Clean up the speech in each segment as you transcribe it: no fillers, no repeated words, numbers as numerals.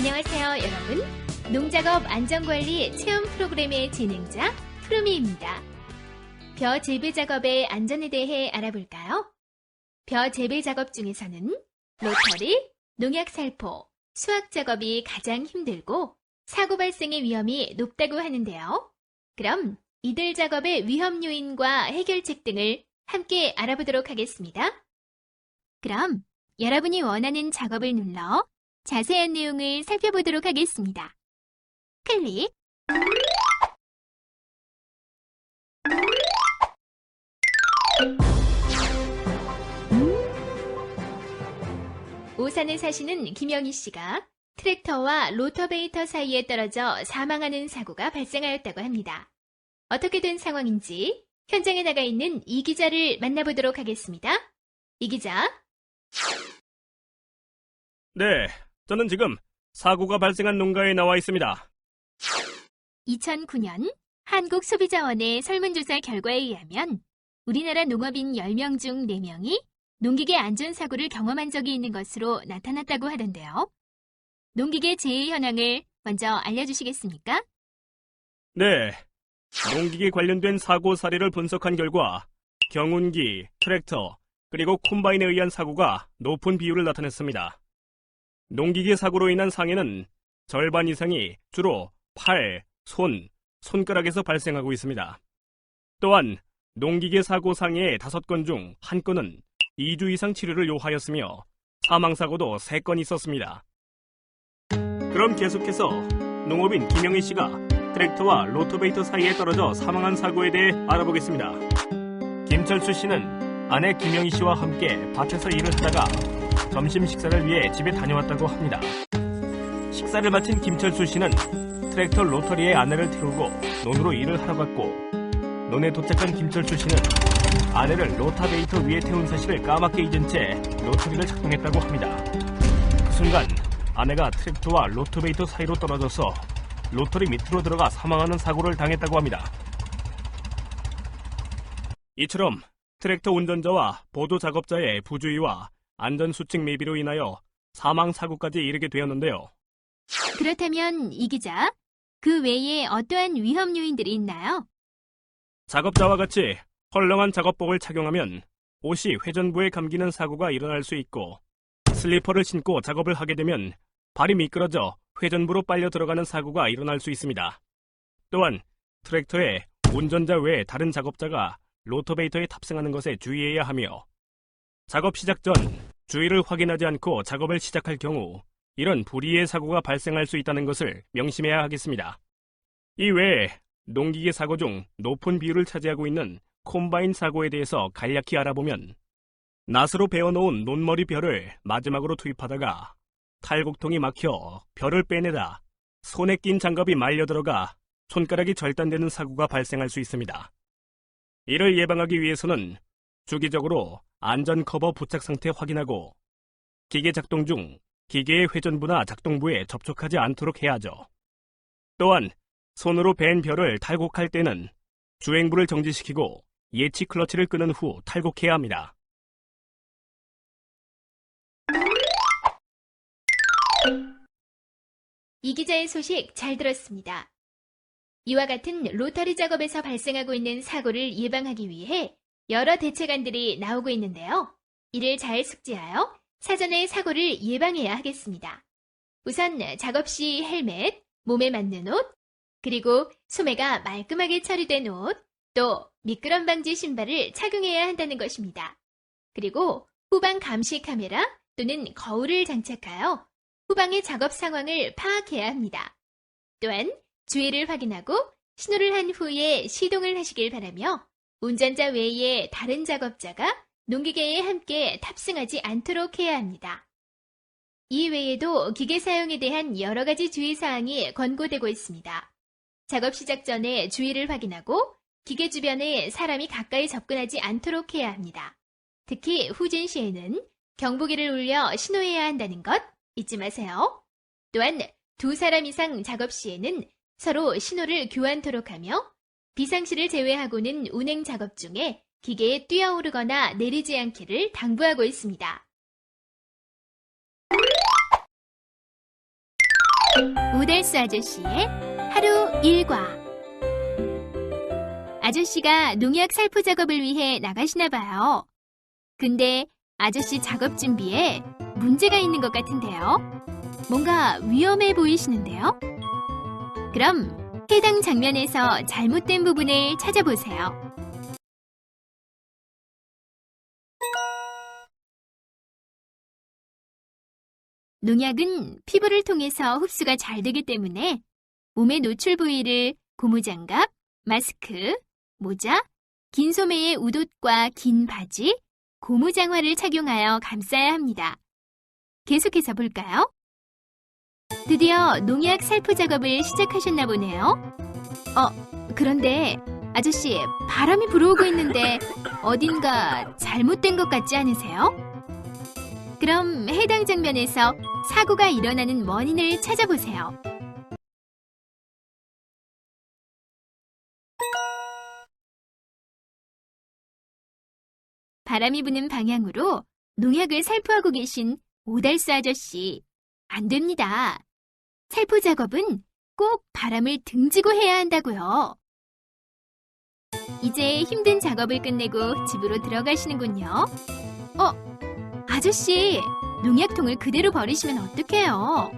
안녕하세요, 여러분. 농작업 안전관리 체험 프로그램의 진행자 푸르미입니다. 벼 재배 작업의 안전에 대해 알아볼까요? 벼 재배 작업 중에서는 로터리, 농약 살포, 수확 작업이 가장 힘들고 사고 발생의 위험이 높다고 하는데요. 그럼 이들 작업의 위험 요인과 해결책 등을 함께 알아보도록 하겠습니다. 그럼 여러분이 원하는 작업을 눌러 자세한 내용을 살펴보도록 하겠습니다. 클릭. 오산에 사시는 김영희 씨가 트랙터와 로터베이터 사이에 떨어져 사망하는 사고가 발생하였다고 합니다. 어떻게 된 상황인지 현장에 나가 있는 이 기자를 만나보도록 하겠습니다. 이 기자. 네, 저는 지금 사고가 발생한 농가에 나와 있습니다. 2009년 한국소비자원의 설문조사 결과에 의하면 우리나라 농업인 10명 중 4명이 농기계 안전사고를 경험한 적이 있는 것으로 나타났다고 하던데요. 농기계 재해 현황을 먼저 알려주시겠습니까? 네, 농기계 관련된 사고 사례를 분석한 결과 경운기, 트랙터, 그리고 콤바인에 의한 사고가 높은 비율을 나타냈습니다. 농기계 사고로 인한 상해는 절반 이상이 주로 팔, 손가락에서 발생하고 있습니다. 또한 농기계 사고 상해의 5건 중 1건은 2주 이상 치료를 요하였으며 사망사고도 3건 있었습니다. 그럼 계속해서 농업인 김영희 씨가 트랙터와 로터베이터 사이에 떨어져 사망한 사고에 대해 알아보겠습니다. 김철수 씨는 아내 김영희 씨와 함께 밭에서 일을 하다가 점심 식사를 위해 집에 다녀왔다고 합니다. 식사를 마친 김철수 씨는 트랙터 로터리에 아내를 태우고 논으로 일을 하러 갔고, 논에 도착한 김철수 씨는 아내를 로터베이터 위에 태운 사실을 까맣게 잊은 채 로터리를 작동했다고 합니다. 그 순간 아내가 트랙터와 로터베이터 사이로 떨어져서 로터리 밑으로 들어가 사망하는 사고를 당했다고 합니다. 이처럼 트랙터 운전자와 보도 작업자의 부주의와 안전수칙 미비로 인하여 사망사고까지 이르게 되었는데요. 그렇다면 이 기자, 그 외에 어떠한 위험 요인들이 있나요? 작업자와 같이 헐렁한 작업복을 착용하면 옷이 회전부에 감기는 사고가 일어날 수 있고, 슬리퍼를 신고 작업을 하게 되면 발이 미끄러져 회전부로 빨려 들어가는 사고가 일어날 수 있습니다. 또한 트랙터에 운전자 외에 다른 작업자가 로터베이터에 탑승하는 것에 주의해야 하며, 작업 시작 전 주위를 확인하지 않고 작업을 시작할 경우 이런 불의의 사고가 발생할 수 있다는 것을 명심해야 하겠습니다. 이외에 농기계 사고 중 높은 비율을 차지하고 있는 콤바인 사고에 대해서 간략히 알아보면, 낫으로 베어놓은 논머리 벼를 마지막으로 투입하다가 탈곡통이 막혀 벼를 빼내다 손에 낀 장갑이 말려 들어가 손가락이 절단되는 사고가 발생할 수 있습니다. 이를 예방하기 위해서는 주기적으로 안전 커버 부착 상태 확인하고, 기계 작동 중 기계의 회전부나 작동부에 접촉하지 않도록 해야죠. 또한 손으로 벤 벼를 탈곡할 때는 주행부를 정지시키고 예치 클러치를 끄는 후 탈곡해야 합니다. 이 기자의 소식 잘 들었습니다. 이와 같은 로터리 작업에서 발생하고 있는 사고를 예방하기 위해 여러 대책안들이 나오고 있는데요. 이를 잘 숙지하여 사전에 사고를 예방해야 하겠습니다. 우선 작업 시 헬멧, 몸에 맞는 옷, 그리고 소매가 말끔하게 처리된 옷, 또 미끄럼 방지 신발을 착용해야 한다는 것입니다. 그리고 후방 감시 카메라 또는 거울을 장착하여 후방의 작업 상황을 파악해야 합니다. 또한 주위를 확인하고 신호를 한 후에 시동을 하시길 바라며, 운전자 외에 다른 작업자가 농기계에 함께 탑승하지 않도록 해야 합니다. 이 외에도 기계 사용에 대한 여러 가지 주의사항이 권고되고 있습니다. 작업 시작 전에 주위를 확인하고 기계 주변에 사람이 가까이 접근하지 않도록 해야 합니다. 특히 후진 시에는 경보기를 울려 신호해야 한다는 것 잊지 마세요. 또한 2사람 이상 작업 시에는 서로 신호를 교환토록 하며, 비상시를 제외하고는 운행 작업 중에 기계에 뛰어오르거나 내리지 않기를 당부하고 있습니다. 오달수 아저씨의 하루 일과. 아저씨가 농약 살포 작업을 위해 나가시나 봐요. 근데 아저씨 작업 준비에 문제가 있는 것 같은데요. 뭔가 위험해 보이시는데요. 그럼 해당 장면에서 잘못된 부분을 찾아보세요. 농약은 피부를 통해서 흡수가 잘 되기 때문에 몸의 노출 부위를 고무장갑, 마스크, 모자, 긴 소매의 웃옷과 긴 바지, 고무장화를 착용하여 감싸야 합니다. 계속해서 볼까요? 드디어 농약 살포 작업을 시작하셨나 보네요. 그런데 아저씨, 바람이 불어오고 있는데 어딘가 잘못된 것 같지 않으세요? 그럼 해당 장면에서 사고가 일어나는 원인을 찾아보세요. 바람이 부는 방향으로 농약을 살포하고 계신 오달수 아저씨. 안 됩니다. 살포 작업은 꼭 바람을 등지고 해야 한다고요. 이제 힘든 작업을 끝내고 집으로 들어가시는군요. 아저씨, 농약통을 그대로 버리시면 어떡해요?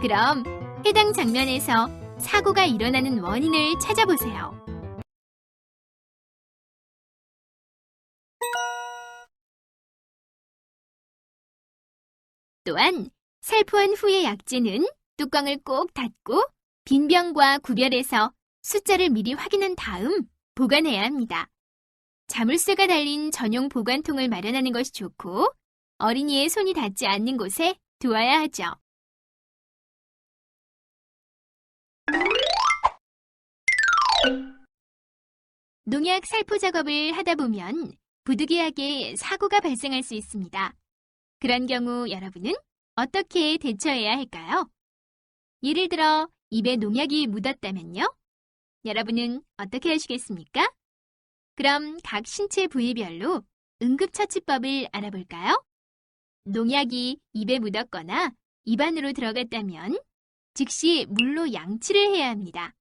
그럼 해당 장면에서 사고가 일어나는 원인을 찾아보세요. 또한 살포한 후의 약재는 뚜껑을 꼭 닫고 빈 병과 구별해서 숫자를 미리 확인한 다음 보관해야 합니다. 자물쇠가 달린 전용 보관통을 마련하는 것이 좋고 어린이의 손이 닿지 않는 곳에 두어야 하죠. 농약 살포 작업을 하다 보면 부득이하게 사고가 발생할 수 있습니다. 그런 경우 여러분은 어떻게 대처해야 할까요? 예를 들어 입에 농약이 묻었다면요? 여러분은 어떻게 하시겠습니까? 그럼 각 신체 부위별로 응급처치법을 알아볼까요? 농약이 입에 묻었거나 입 안으로 들어갔다면 즉시 물로 양치를 해야 합니다.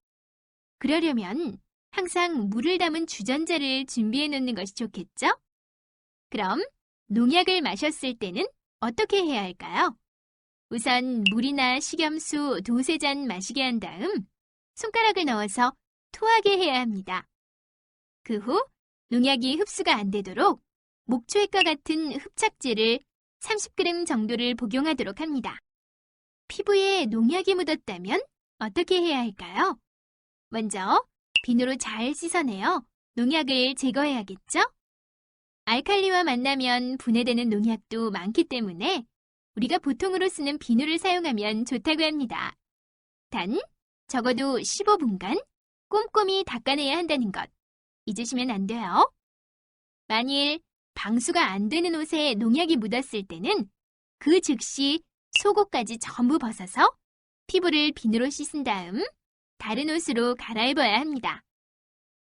그러려면 항상 물을 담은 주전자를 준비해 놓는 것이 좋겠죠? 그럼 농약을 마셨을 때는 어떻게 해야 할까요? 우선 물이나 식염수 두세 잔 마시게 한 다음 손가락을 넣어서 토하게 해야 합니다. 그 후 농약이 흡수가 안 되도록 목초액과 같은 흡착제를 30g 정도를 복용하도록 합니다. 피부에 농약이 묻었다면 어떻게 해야 할까요? 먼저 비누로 잘 씻어내어 농약을 제거해야겠죠? 알칼리와 만나면 분해되는 농약도 많기 때문에 우리가 보통으로 쓰는 비누를 사용하면 좋다고 합니다. 단, 적어도 15분간 꼼꼼히 닦아내야 한다는 것 잊으시면 안 돼요. 만일 방수가 안 되는 옷에 농약이 묻었을 때는 그 즉시 속옷까지 전부 벗어서 피부를 비누로 씻은 다음 다른 옷으로 갈아입어야 합니다.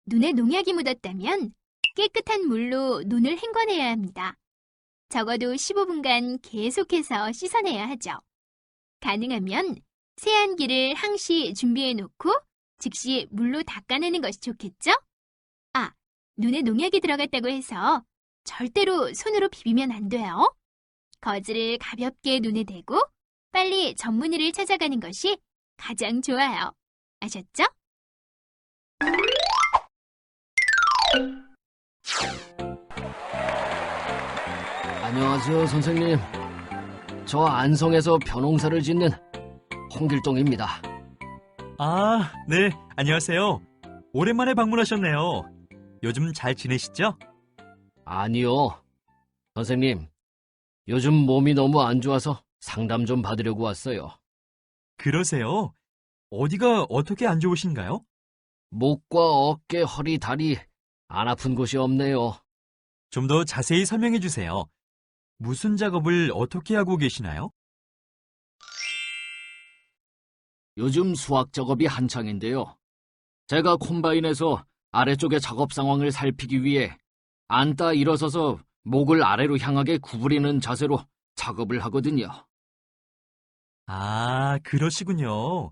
눈에 농약이 묻었다면 깨끗한 물로 눈을 헹궈내야 합니다. 적어도 15분간 계속해서 씻어내야 하죠. 가능하면 세안기를 항시 준비해 놓고 즉시 물로 닦아내는 것이 좋겠죠? 눈에 농약이 들어갔다고 해서 절대로 손으로 비비면 안 돼요. 거즈를 가볍게 눈에 대고 빨리 전문의를 찾아가는 것이 가장 좋아요. 아셨죠? 안녕하세요, 선생님. 저 안성에서 벼농사를 짓는 홍길동입니다. 아, 네, 안녕하세요. 오랜만에 방문하셨네요. 요즘 잘 지내시죠? 아니요. 선생님, 요즘 몸이 너무 안 좋아서 상담 좀 받으려고 왔어요. 그러세요? 어디가 어떻게 안 좋으신가요? 목과 어깨, 허리, 다리 안 아픈 곳이 없네요. 좀 더 자세히 설명해 주세요. 무슨 작업을 어떻게 하고 계시나요? 요즘 수확 작업이 한창인데요. 제가 콤바인에서 아래쪽의 작업 상황을 살피기 위해 앉다 일어서서 목을 아래로 향하게 구부리는 자세로 작업을 하거든요. 아, 그러시군요.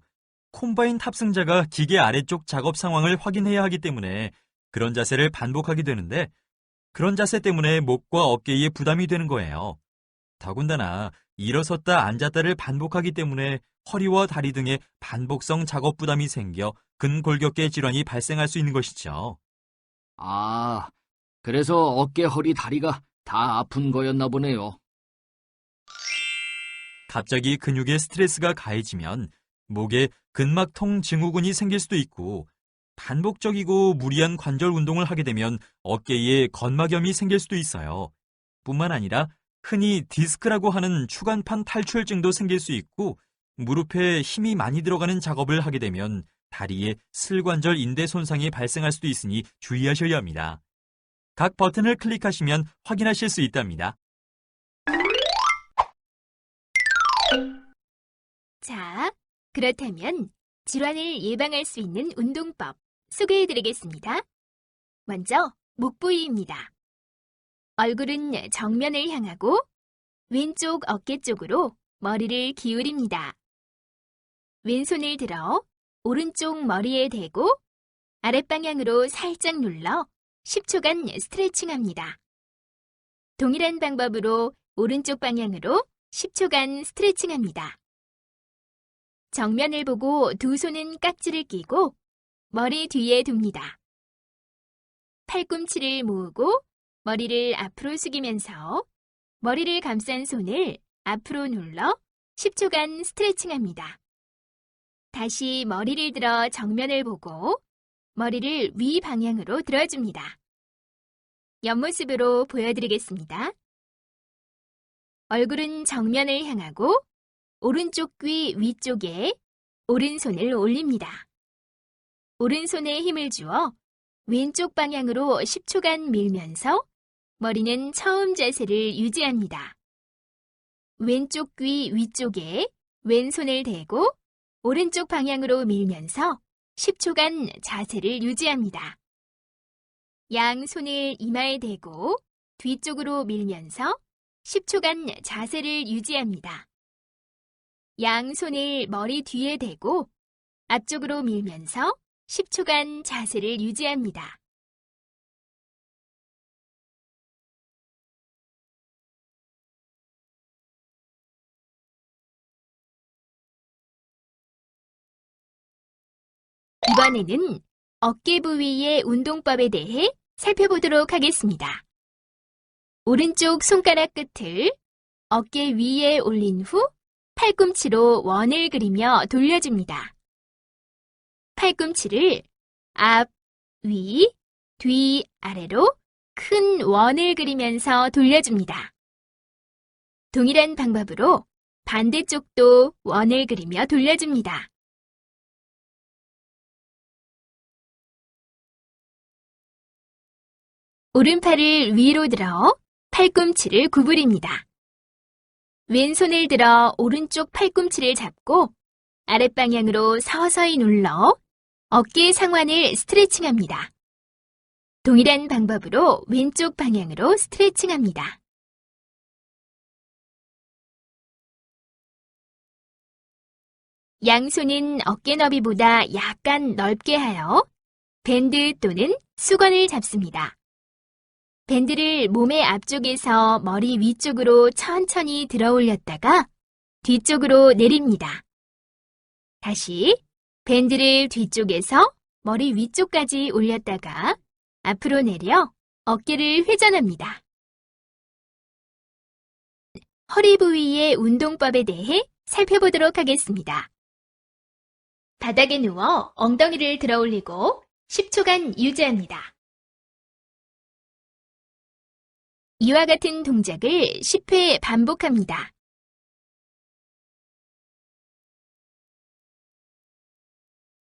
콤바인 탑승자가 기계 아래쪽 작업 상황을 확인해야 하기 때문에 그런 자세를 반복하게 되는데 그런 자세 때문에 목과 어깨에 부담이 되는 거예요. 더군다나 일어섰다 앉았다를 반복하기 때문에 허리와 다리 등에 반복성 작업 부담이 생겨 근골격계 질환이 발생할 수 있는 것이죠. 아, 그래서 어깨, 허리, 다리가 다 아픈 거였나 보네요. 갑자기 근육에 스트레스가 가해지면 목에 근막통 증후군이 생길 수도 있고 반복적이고 무리한 관절 운동을 하게 되면 어깨에 건막염이 생길 수도 있어요. 뿐만 아니라 흔히 디스크라고 하는 추간판 탈출증도 생길 수 있고 무릎에 힘이 많이 들어가는 작업을 하게 되면 다리에 슬관절 인대 손상이 발생할 수도 있으니 주의하셔야 합니다. 각 버튼을 클릭하시면 확인하실 수 있답니다. 자, 그렇다면 질환을 예방할 수 있는 운동법 소개해드리겠습니다. 먼저 목 부위입니다. 얼굴은 정면을 향하고 왼쪽 어깨 쪽으로 머리를 기울입니다. 왼손을 들어 오른쪽 머리에 대고 아랫방향으로 살짝 눌러 10초간 스트레칭합니다. 동일한 방법으로 오른쪽 방향으로 10초간 스트레칭합니다. 정면을 보고 두 손은 깍지를 끼고 머리 뒤에 둡니다. 팔꿈치를 모으고 머리를 앞으로 숙이면서 머리를 감싼 손을 앞으로 눌러 10초간 스트레칭합니다. 다시 머리를 들어 정면을 보고 머리를 위 방향으로 들어줍니다. 옆모습으로 보여드리겠습니다. 얼굴은 정면을 향하고 오른쪽 귀 위쪽에 오른손을 올립니다. 오른손에 힘을 주어 왼쪽 방향으로 10초간 밀면서 머리는 처음 자세를 유지합니다. 왼쪽 귀 위쪽에 왼손을 대고 오른쪽 방향으로 밀면서 10초간 자세를 유지합니다. 양손을 이마에 대고 뒤쪽으로 밀면서 10초간 자세를 유지합니다. 양손을 머리 뒤에 대고 앞쪽으로 밀면서 10초간 자세를 유지합니다. 이번에는 어깨 부위의 운동법에 대해 살펴보도록 하겠습니다. 오른쪽 손가락 끝을 어깨 위에 올린 후 팔꿈치로 원을 그리며 돌려줍니다. 팔꿈치를 앞, 위, 뒤, 아래로 큰 원을 그리면서 돌려줍니다. 동일한 방법으로 반대쪽도 원을 그리며 돌려줍니다. 오른팔을 위로 들어 팔꿈치를 구부립니다. 왼손을 들어 오른쪽 팔꿈치를 잡고 아랫방향으로 서서히 눌러 어깨 상완을 스트레칭합니다. 동일한 방법으로 왼쪽 방향으로 스트레칭합니다. 양손은 어깨 너비보다 약간 넓게 하여 밴드 또는 수건을 잡습니다. 밴드를 몸의 앞쪽에서 머리 위쪽으로 천천히 들어 올렸다가 뒤쪽으로 내립니다. 다시 밴드를 뒤쪽에서 머리 위쪽까지 올렸다가 앞으로 내려 어깨를 회전합니다. 허리 부위의 운동법에 대해 살펴보도록 하겠습니다. 바닥에 누워 엉덩이를 들어 올리고 10초간 유지합니다. 이와 같은 동작을 10회 반복합니다.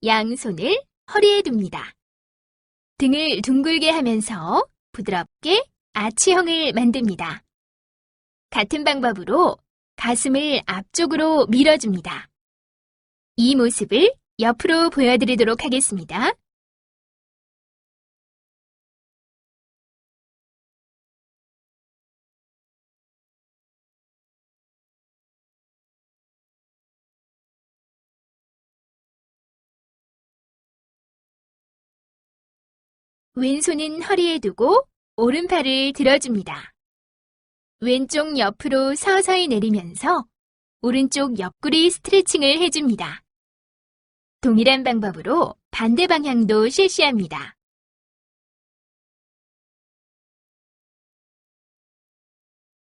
양손을 허리에 둡니다. 등을 둥글게 하면서 부드럽게 아치형을 만듭니다. 같은 방법으로 가슴을 앞쪽으로 밀어줍니다. 이 모습을 옆으로 보여드리도록 하겠습니다. 왼손은 허리에 두고 오른팔을 들어줍니다. 왼쪽 옆으로 서서히 내리면서 오른쪽 옆구리 스트레칭을 해줍니다. 동일한 방법으로 반대 방향도 실시합니다.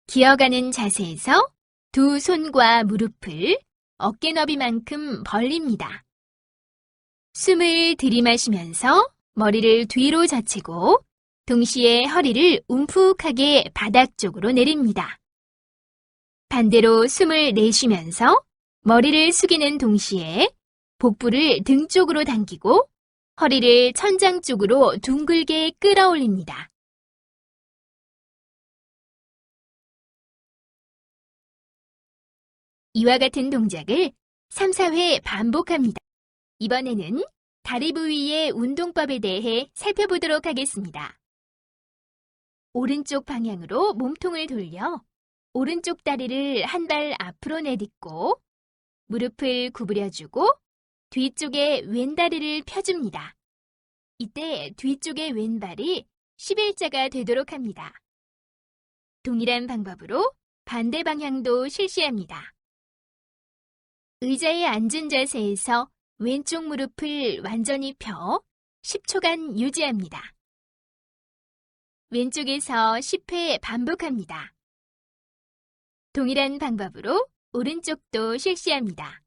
기어가는 자세에서 두 손과 무릎을 어깨 너비만큼 벌립니다. 숨을 들이마시면서 머리를 뒤로 젖히고 동시에 허리를 움푹하게 바닥 쪽으로 내립니다. 반대로 숨을 내쉬면서 머리를 숙이는 동시에 복부를 등 쪽으로 당기고 허리를 천장 쪽으로 둥글게 끌어올립니다. 이와 같은 동작을 3, 4회 반복합니다. 이번에는 다리 부위의 운동법에 대해 살펴보도록 하겠습니다. 오른쪽 방향으로 몸통을 돌려 오른쪽 다리를 한 발 앞으로 내딛고 무릎을 구부려주고 뒤쪽에 왼다리를 펴줍니다. 이때 뒤쪽의 왼발이 11자가 되도록 합니다. 동일한 방법으로 반대 방향도 실시합니다. 의자에 앉은 자세에서 왼쪽 무릎을 완전히 펴 10초간 유지합니다. 왼쪽에서 10회 반복합니다. 동일한 방법으로 오른쪽도 실시합니다.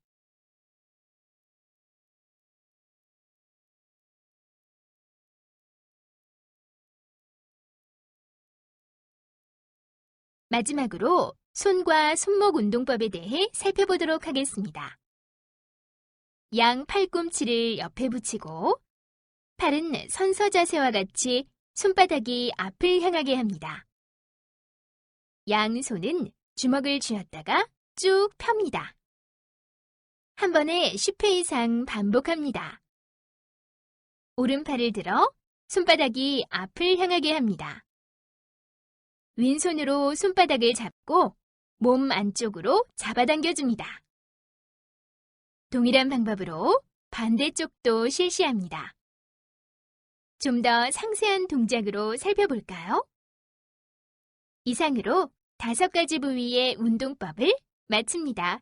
마지막으로 손과 손목 운동법에 대해 살펴보도록 하겠습니다. 양 팔꿈치를 옆에 붙이고 팔은 선서 자세와 같이 손바닥이 앞을 향하게 합니다. 양손은 주먹을 쥐었다가 쭉 펴니다. 한 번에 10회 이상 반복합니다. 오른팔을 들어 손바닥이 앞을 향하게 합니다. 왼손으로 손바닥을 잡고 몸 안쪽으로 잡아당겨줍니다. 동일한 방법으로 반대쪽도 실시합니다. 좀 더 상세한 동작으로 살펴볼까요? 이상으로 5가지 부위의 운동법을 마칩니다.